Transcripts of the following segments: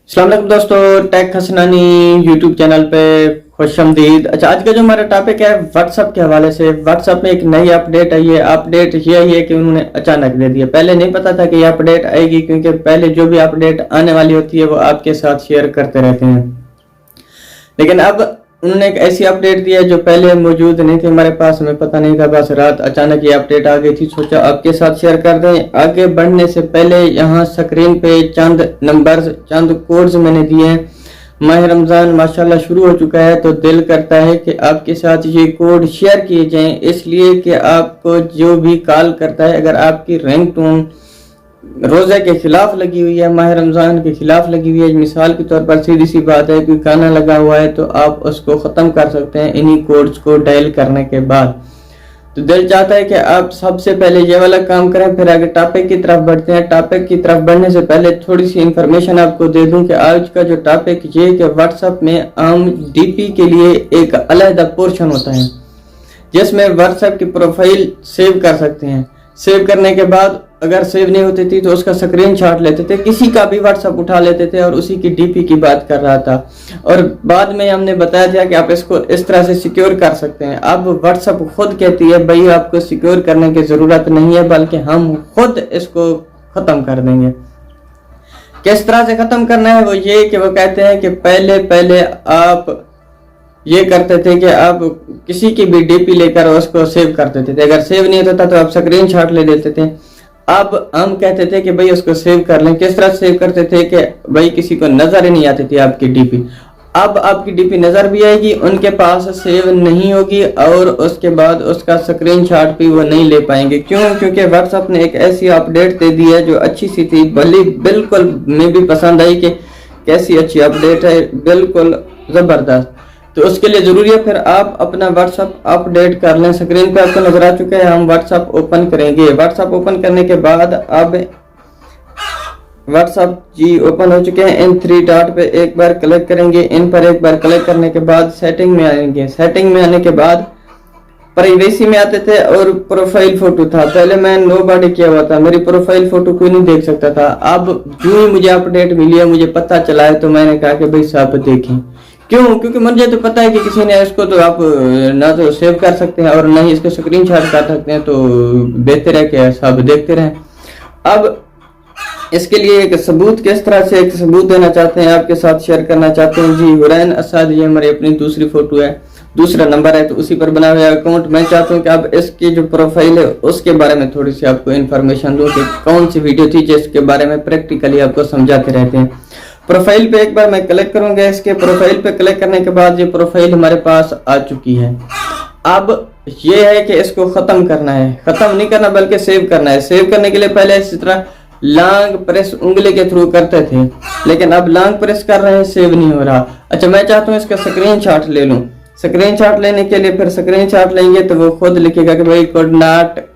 अस्सलाम वालेकुम दोस्तों, टेक हसनानी यूट्यूब चैनल पे खुशामदीद। अच्छा, आज का जो हमारा टॉपिक है व्हाट्सएप के हवाले से। व्हाट्सएप में एक नई अपडेट आई है। अपडेट ये आई है कि उन्होंने अचानक दे दिया। पहले नहीं पता था कि ये अपडेट आएगी, क्योंकि पहले जो भी अपडेट आने वाली होती है वो आपके साथ शेयर करते रहते हैं। लेकिन अब उन्होंने एक ऐसी अपडेट दी है जो पहले मौजूद नहीं थी हमारे पास, हमें पता नहीं था। बस रात अचानक ये अपडेट आ गई थी, सोचा आपके साथ शेयर कर दें। आगे बढ़ने से पहले यहाँ स्क्रीन पे चंद नंबर्स, चंद कोड्स मैंने दिए हैं। माह रमज़ान माशाल्लाह शुरू हो चुका है, तो दिल करता है कि आपके साथ ये कोड शेयर किए जाएं, इसलिए कि आपको जो भी कॉल करता है, अगर आपकी रिंगटोन रोज़े के खिलाफ लगी हुई है, माह रमज़ान के खिलाफ लगी हुई है, मिसाल के तौर पर सीधी सी बात है, कोई गाना लगा हुआ है, तो आप उसको ख़त्म कर सकते हैं इन्हीं कोड्स को डायल करने के बाद। तो दिल चाहता है कि आप सबसे पहले ये वाला काम करें, फिर आगे टॉपिक की तरफ बढ़ते हैं। टॉपिक की तरफ बढ़ने से पहले थोड़ी सी इंफॉर्मेशन आपको दे दूं कि आज का जो टॉपिक ये कि व्हाट्सएप में आम डीपी के लिए एक अलग पोर्शन होता है, जिसमें व्हाट्सएप की प्रोफाइल सेव कर सकते हैं। सेव करने के बाद अगर सेव नहीं होती थी तो उसका स्क्रीनशॉट लेते थे, किसी का भी व्हाट्सएप उठा लेते थे और उसी की डीपी की बात कर रहा था। और बाद में हमने बताया था कि आप इसको इस तरह से सिक्योर कर सकते हैं। अब व्हाट्सएप खुद कहती है भाई आपको सिक्योर करने की जरूरत नहीं है, बल्कि हम खुद इसको खत्म कर देंगे। किस तरह से खत्म करना है वो ये कि वो कहते हैं कि पहले आप ये करते थे कि आप किसी की भी डीपी लेकर उसको सेव कर देते थे। अगर सेव नहीं होता था तो आप स्क्रीनशॉट ले लेते थे। अब हम कहते थे कि भाई उसको सेव कर लें। किस तरह सेव करते थे कि भाई किसी को नजर ही नहीं आती थी आपकी डीपी। अब आपकी डीपी नजर भी आएगी, उनके पास सेव नहीं होगी और उसके बाद उसका स्क्रीनशॉट भी वो नहीं ले पाएंगे। क्यों? क्योंकि व्हाट्सएप ने एक ऐसी अपडेट दे दी है जो अच्छी सी थी, भली बिल्कुल में भी पसंद आई कि कैसी अच्छी अपडेट है, बिल्कुल जबरदस्त। तो उसके लिए जरूरी है फिर आप अपना व्हाट्सएप अपडेट कर लें। स्क्रीन पे आपको नजर आ चुका है, हम व्हाट्सएप ओपन करेंगे। व्हाट्सएप ओपन करने के बाद अब व्हाट्सएप जी ओपन हो चुके हैं। इन 3 डॉट पे एक बार क्लिक करेंगे। इन पर एक बार क्लिक करने के बाद सेटिंग में आएंगे। सेटिंग में आने के बाद प्राइवेसी में आते थे और प्रोफाइल फोटो था। पहले मैं नो बॉडी किया हुआ था, मेरी प्रोफाइल फोटो कोई नहीं देख सकता था। अब जो ही मुझे अपडेट मिली है, मुझे पता चला है, तो मैंने कहा कि भाई सब देखें। क्यों? क्योंकि मुझे तो पता है कि किसी ने इसको तो आप ना तो सेव कर सकते हैं और ना ही इसके स्क्रीनशॉट कर सकते हैं, तो बेहतर है कि सब देखते रहें। अब इसके लिए एक सबूत, किस तरह से एक सबूत देना चाहते हैं, आपके साथ शेयर करना चाहते हैं जी। हुरैन असाद, ये हमारी अपनी दूसरी फोटो है, दूसरा नंबर है, तो उसी पर बना हुआ अकाउंट। मैं चाहता हूँ कि अब इसकी जो प्रोफाइल है उसके बारे में थोड़ी सी आपको इन्फॉर्मेशन दूँ कि कौन सी वीडियो थी जिसके बारे में प्रैक्टिकली आपको समझाते रहते हैं। प्रोफाइल पे एक बार मैं क्लिक करूंगा। इसके प्रोफाइल पे क्लिक करने के बाद ये प्रोफाइल हमारे पास आ चुकी है। अब ये है कि इसको खत्म करना है। खत्म नहीं करना बल्कि सेव करना है। सेव करने के लिए पहले इसी तरह लॉन्ग प्रेस उंगली के थ्रू करते थे, लेकिन अब लॉन्ग प्रेस कर रहे हैं, सेव नहीं हो रहा। अच्छा, मैं चाहता हूँ इसका स्क्रीनशॉट ले लूं। स्क्रीनशॉट लेने के लिए फिर स्क्रीनशॉट लेंगे तो वो खुद लिखेगा कि भाई कुड नॉट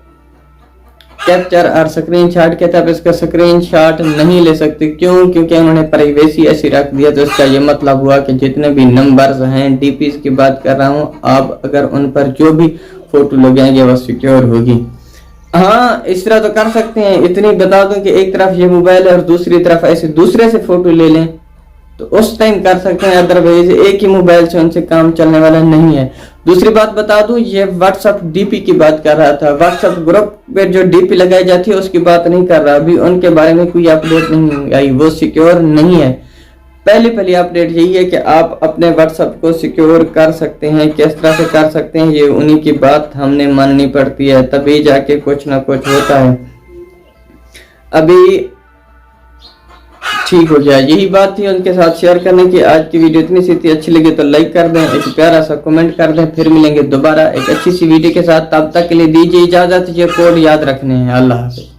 कैप्चर और स्क्रीनशॉट के तब इसका स्क्रीनशॉट नहीं ले सकते। क्यों? क्योंकि उन्होंने प्राइवेसी ऐसी रख दिया। तो इसका ये मतलब हुआ कि जितने भी नंबर्स हैं, डीपीज की बात कर रहा हूँ, आप अगर उन पर जो भी फोटो लगाएंगे वो सिक्योर होगी। हाँ, इस तरह तो कर सकते हैं। इतनी बता दूं कि एक तरफ ये मोबाइल है और दूसरी तरफ ऐसे दूसरे से फोटो ले लें तो उस टाइम कर सकते हैं, अदरवाइज एक ही मोबाइल से उनसे काम चलने वाला नहीं है। दूसरी बात बता दूं, ये व्हाट्सएप डीपी की बात कर रहा था। व्हाट्सएप ग्रुप पे जो डीपी लगाई जाती है उसकी बात नहीं कर रहा। अभी उनके बारे में कोई अपडेट नहीं आई, वो सिक्योर नहीं है। पहली अपडेट यही है कि आप अपने व्हाट्सएप को सिक्योर कर सकते हैं। किस तरह से कर सकते हैं, ये उन्हीं की बात हमने माननी पड़ती है, तभी जाके कुछ ना कुछ होता है। अभी ठीक हो गया। यही बात थी उनके साथ शेयर करने की। आज की वीडियो इतनी सी थी, अच्छी लगी तो लाइक कर दें, एक प्यारा सा कमेंट कर दें। फिर मिलेंगे दोबारा एक अच्छी सी वीडियो के साथ। तब तक के लिए दीजिए इजाजत। ये कोड याद रखने हैं। अल्लाह हाफिज़।